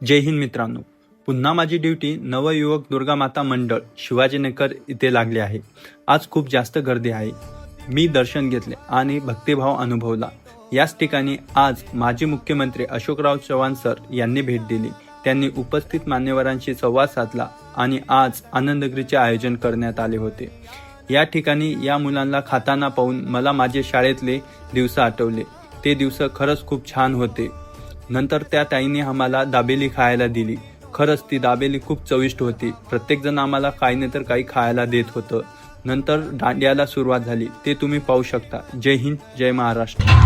जय हिंद मित्रांनो, पुन्हा माझी ड्युटी नवयुवक दुर्गा माता मंडळ शिवाजीनगर इथे लागली आहे। आज खूप जास्त गर्दी आहे। मी दर्शन घेतले आणि भक्तिभाव अनुभवला। याच ठिकाणी आज माजी मुख्यमंत्री अशोकराव चव्हाण सर यांनी भेट दिली। त्यांनी उपस्थित मान्यवरांशी संवाद साधला आणि आज आनंदगृहचे आयोजन करण्यात आले होते। या ठिकाणी या मुलांना खाताना पाहून मला माझे शाळेतले दिवस आठवले। ते दिवस खरंच खूप छान होते। नंतर त्या ताईने आम्हाला दाबेली खायला दिली। खरंच ती दाबेली खूप चविष्ट होती। प्रत्येक जण आम्हाला काही नाही तर काही खायला देत होतं। नंतर दांडियाला सुरुवात झाली, ते तुम्ही पाहू शकता। जय हिंद, जय महाराष्ट्र।